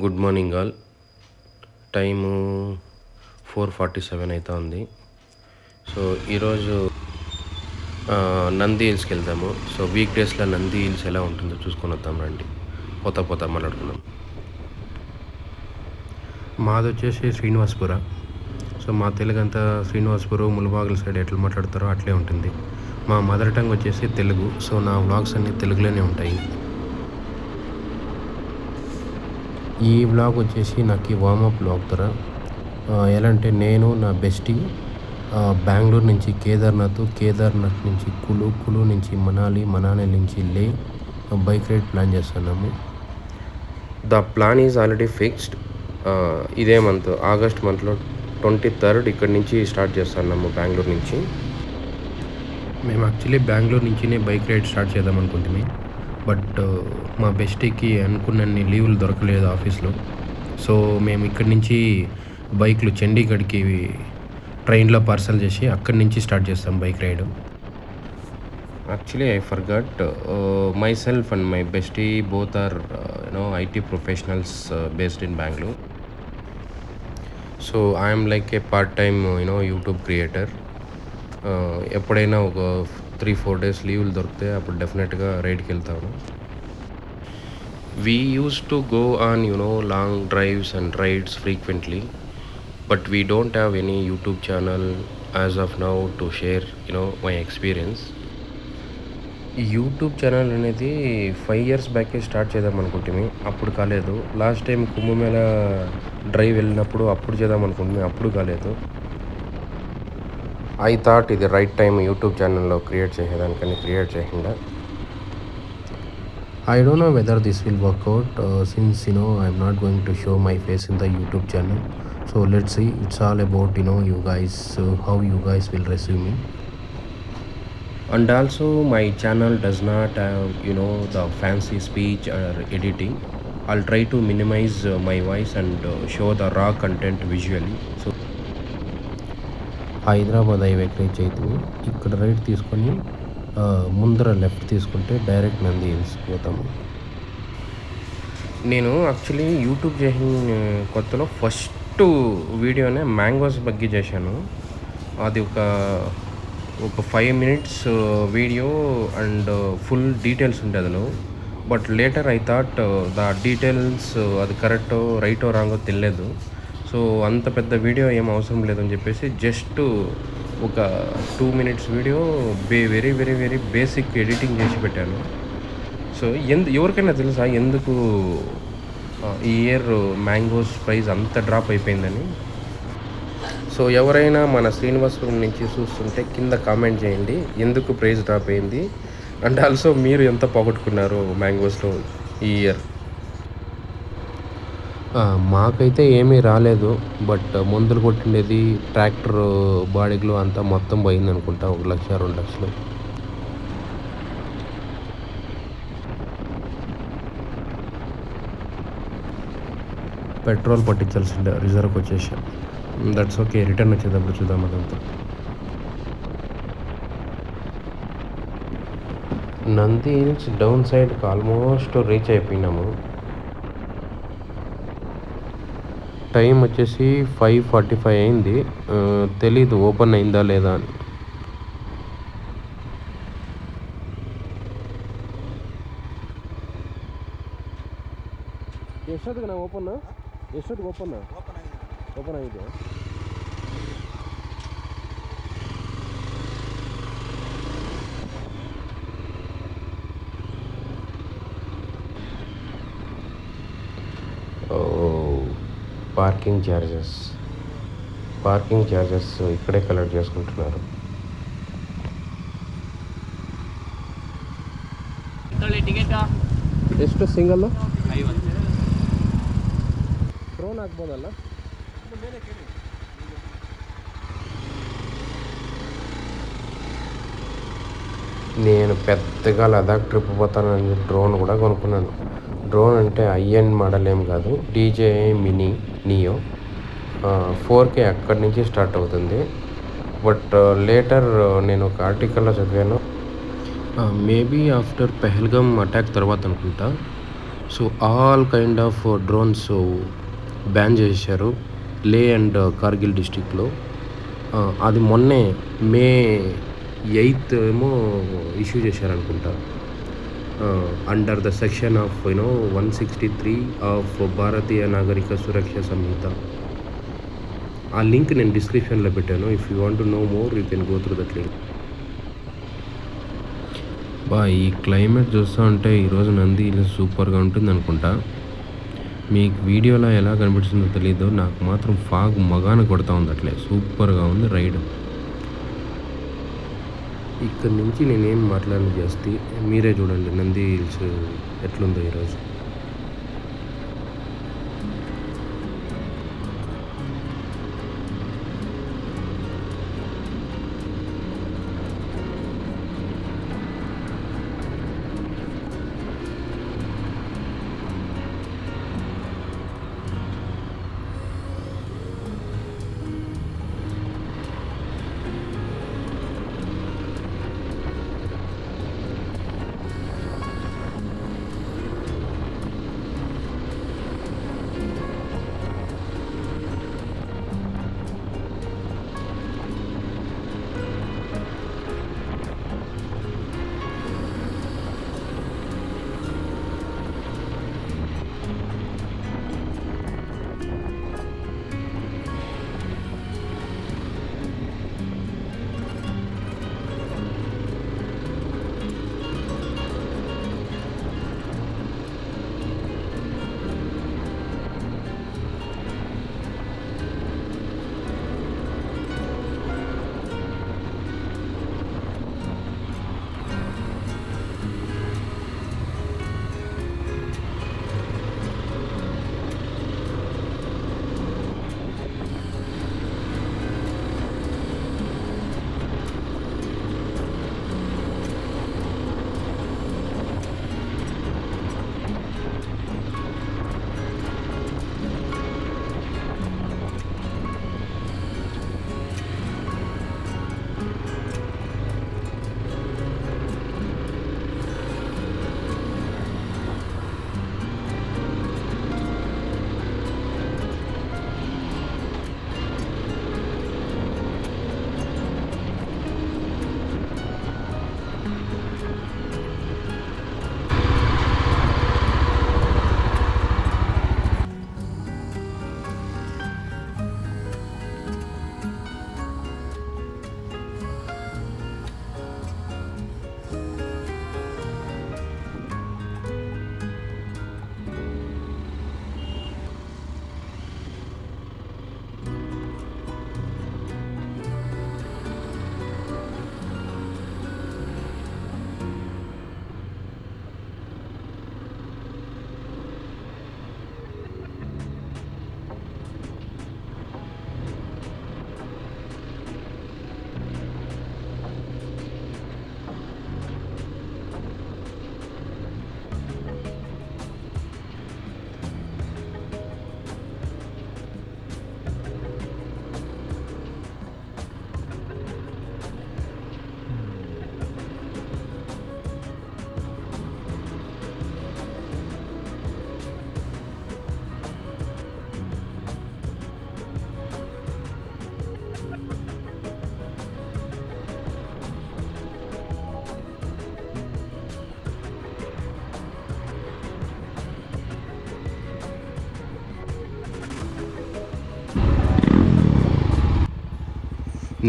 Good morning all. Time 4:47 అవుతా ఉంది. So ఈరోజు నంది హిల్స్కి వెళ్దాము. సో వీక్ డేస్లో నంది హిల్స్ ఎలా ఉంటుందో చూసుకొని వద్దాం రండి. పోతా మాట్లాడుకుందాం. మాది వచ్చేసి శ్రీనివాసపుర. సో మా తెలుగంతా శ్రీనివాసపురం ములబాగుల సైడ్ ఎట్లా మాట్లాడతారో అట్లే ఉంటుంది. మా మదర్ టంగ్ వచ్చేసి తెలుగు. సో నా వ్లాగ్స్ అన్నీ తెలుగులోనే ఉంటాయి. ఈ వ్లాగ్ వచ్చేసి నాకు ఈ వార్మప్ వ్లాగ్ ద్వారా ఎలా అంటే నేను నా బెస్టీ బెంగళూరు నుంచి కేదార్నాథ్ నుంచి కులు నుంచి మనాలి నుంచి లే బైక్ రైడ్ ప్లాన్ చేస్తున్నాము. The plan is already fixed. ఇదే మంత్ ఆగస్ట్ మంత్లో 23rd ఇక్కడి నుంచి స్టార్ట్ చేస్తున్నాము బెంగళూరు నుంచి. మేము యాక్చువల్లీ బెంగళూరు నుంచినే బైక్ రైడ్ స్టార్ట్ చేద్దాం అనుకుంటుంది. బట్ మా బెస్టీకి అనుకున్నన్ని లీవులు దొరకలేదు ఆఫీస్లో. సో మేము ఇక్కడి నుంచి బైక్లు చండీగఢ్కి ట్రైన్లో పార్సల్ చేసి అక్కడి నుంచి స్టార్ట్ చేస్తాం bike ride. Actually I forgot my self and my bestie both are IT professionals based in Bengaluru. So I'm like a part time YouTube creator. ఎప్పుడైనా ఒక 3-4 days లీవులు దొరికితే అప్పుడు డెఫినెట్గా రైడ్కి వెళ్తాను. We use to go on long drives and rides frequently, but we don't have any YouTube channel as of now to share my experience. ఈ YouTube channel అనేది 5 years బ్యాకే start చేద్దాం అనుకుంటుంది. అప్పుడు కాలేదు. లాస్ట్ టైం కుంభమేళ డ్రైవ్ వెళ్ళినప్పుడు అప్పుడు చేద్దాం అనుకుంటుంది. అప్పుడు కాలేదు. ఐ థాట్ ఇది రైట్ టైం యూట్యూబ్ ఛానల్లో క్రియేట్ చేసేదానికని క్రియేట్ చేసిందా. I don't know whether this will work out since I'm not going to show my face in the YouTube channel. So let's see. It's all about you guys, how you guys will receive me. And also my channel does not have the fancy speech or editing. I'll try to minimize my voice and show the raw content visually. So Hyderabad హైవేకి reach అవుతుంది. ఇక్కడ right తీసుకొని ముందర left తీసుకుంటే direct Nandi hills పోతాము. నేను actually YouTube చేసిన కొత్తలో ఫస్ట్ వీడియోనే మ్యాంగోస్ బగ్గి చేశాను. అది ఒక 5 minutes video and full details ఉండే అందులో. But later I thought the details అది కరెక్టో రైటో రాంగో తెలియదు. సో అంత పెద్ద వీడియో ఏం అవసరం లేదని చెప్పేసి జస్ట్ ఒక 2 minutes video very very very basic editing చేసి పెట్టాను. సో ఎవరికైనా తెలుసా ఎందుకు ఈ ఇయర్ మ్యాంగోస్ ప్రైస్ అంత డ్రాప్ అయిపోయిందని? సో ఎవరైనా మన శ్రీనివాసపురం నుంచి చూస్తుంటే కింద కామెంట్ చేయండి ఎందుకు ప్రైస్ డ్రాప్ అయింది. అండ్ ఆల్సో మీరు ఎంత పోగొట్టుకున్నారు మ్యాంగోస్లో ఈ ఇయర్. మాకైతే ఏమీ రాలేదు. బట్ మందులు కొట్టిండేది ట్రాక్టర్ బాడీలో అంతా మొత్తం పోయింది అనుకుంటా. 1-2 లక్షలు. పెట్రోల్ పట్టించాల్సిందే. రిజర్వ్కి వచ్చేసా. That's okay. రిటర్న్ వచ్చేటప్పుడు చూద్దాం అదంతా. నంది హిల్స్ డౌన్ సైడ్కి ఆల్మోస్ట్ రీచ్ అయిపోయినాము. టైం వచ్చేసి 5:45 అయింది. తెలీదు ఓపెన్ అయిందా లేదా అని. ఎಷ್ಟೊತ್ತಿಗೆ ನಾವು ಎಷ್ಟೊತ್ತಿಗೆ ಓಪನ್ ಆಗಿದೆ. పార్కింగ్ ఛార్జెస్ ఇక్కడే కలెక్ట్ చేసుకుంటున్నారు. ಎಷ್ಟು ಸಿಂಗಲ್ಲು? ಡ್ರೋನ್ ಹಾಕ್ಬೋದಲ್ಲ? నేను పెద్దగా లదాఖ్ ట్రిప్ పోతానని డ్రోన్ కూడా కొనుక్కున్నాను. డ్రోన్ అంటే హై-ఎండ్ మోడల్ ఏం కాదు, DJI మినీ నియో 4K అక్కడి నుంచి స్టార్ట్ అవుతుంది. బట్ లేటర్ నేను ఒక ఆర్టికల్లో చదివాను, మేబీ ఆఫ్టర్ పెహల్గామ్ అటాక్ తర్వాత అనుకుంటా so all kind of drones ban చేశారు లే అండ్ కార్గిల్ డిస్ట్రిక్ట్లో. అది మొన్నే మే 8 ఏమో ఇష్యూ చేశారనుకుంటా. Under the section of 163 of Bharatiya Nagarik Suraksha Sanhita. ఆ లింక్ నేను డిస్క్రిప్షన్లో పెట్టాను. If you want to know more you can go through that link. ఈ క్లైమేట్ చూస్తూ ఉంటే ఈరోజు నంది హిల్స్ సూపర్గా ఉంటుంది అనుకుంటా. మీకు వీడియోలో ఎలా కనిపిస్తుందో తెలీదు, నాకు మాత్రం ఫాగ్ మగాన కొడతా ఉంది, అట్లే సూపర్గా ఉంది రైడ్. ఇక్కడ నుంచి నేనేం మాట్లాడిన చేస్తే మీరే చూడండి నంది హిల్స్ ఎట్లుందో ఈరోజు.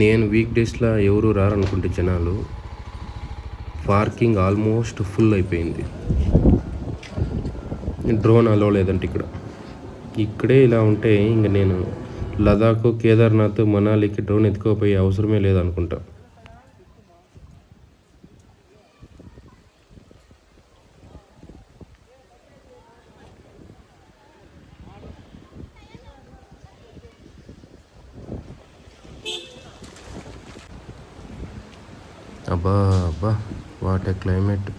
నేను వీక్ డేస్లో ఎవరు రారనుకుంటే జనాలు, పార్కింగ్ ఆల్మోస్ట్ ఫుల్ అయిపోయింది. డ్రోన్ అలో లేదంటే ఇక్కడే ఇలా ఉంటే ఇంక నేను లదాఖ్, కేదార్నాథ్, మనాలికి డ్రోన్ ఎత్తుకోపోయే అవసరమే లేదనుకుంటా. అబ్బా అబ్బా, what a climate.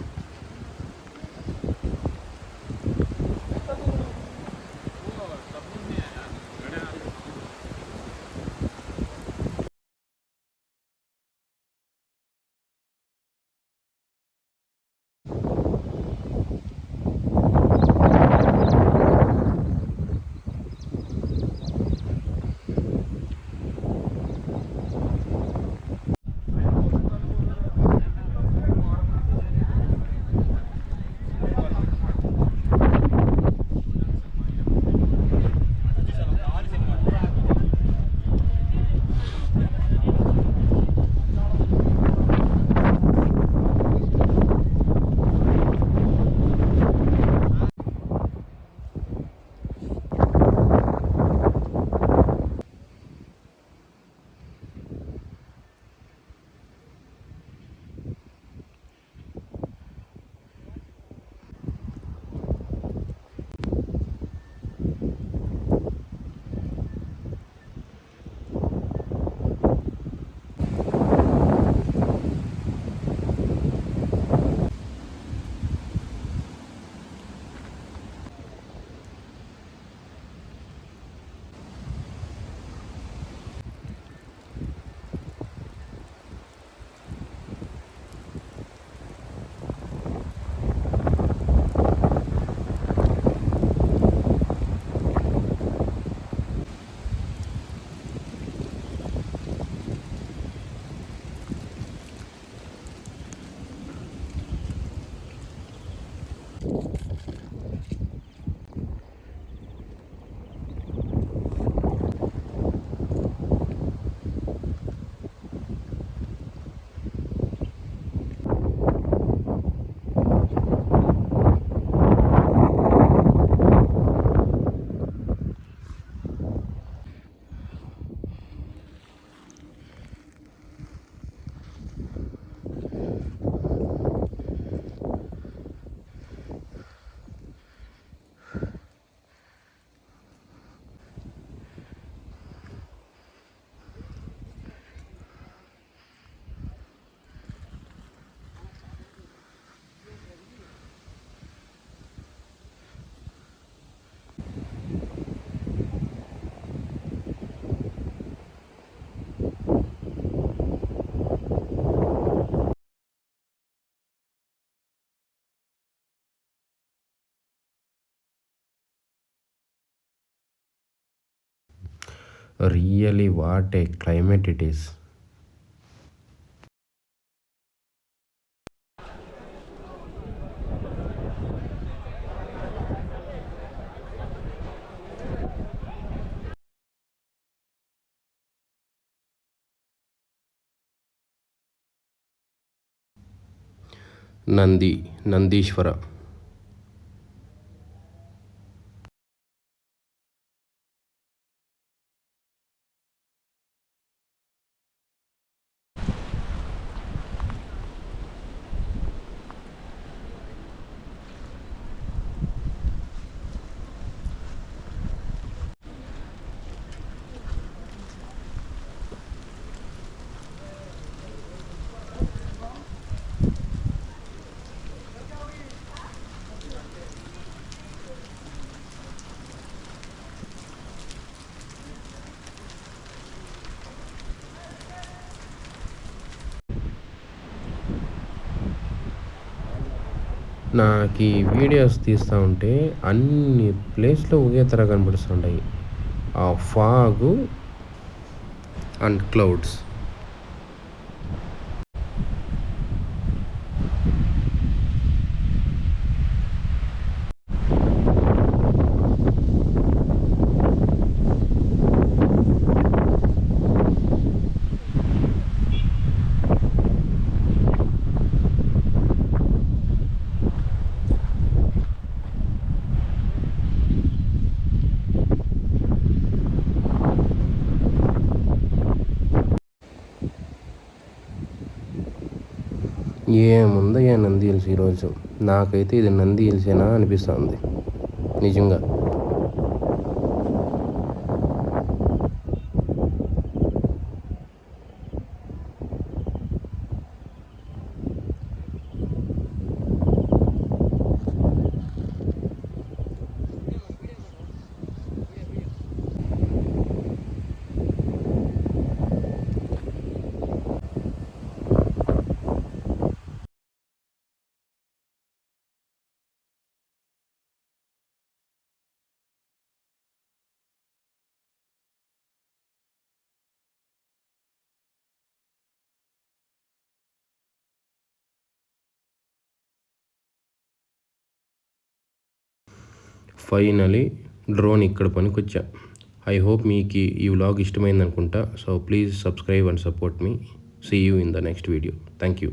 Really what a climate it is. Nandeeswara. నాకు ఈ వీడియోస్ తీస్తూ ఉంటే అన్ని ప్లేస్లు ఒకే తర కనిపిస్తుంటాయి. ఆ ఫాగు అండ్ క్లౌడ్స్. ఏముందయ్యా నంది హిల్స్ ఈరోజు. నాకైతే ఇది నంది హిల్సేనా అనిపిస్తుంది నిజంగా. ఫైనలీ డ్రోన్ ఇక్కడ పనికొచ్చా. ఐ హోప్ మీకు ఈ వ్లాగ్ ఇష్టమైంది అనుకుంటా. So please subscribe and support me. See you in the next video. Thank you.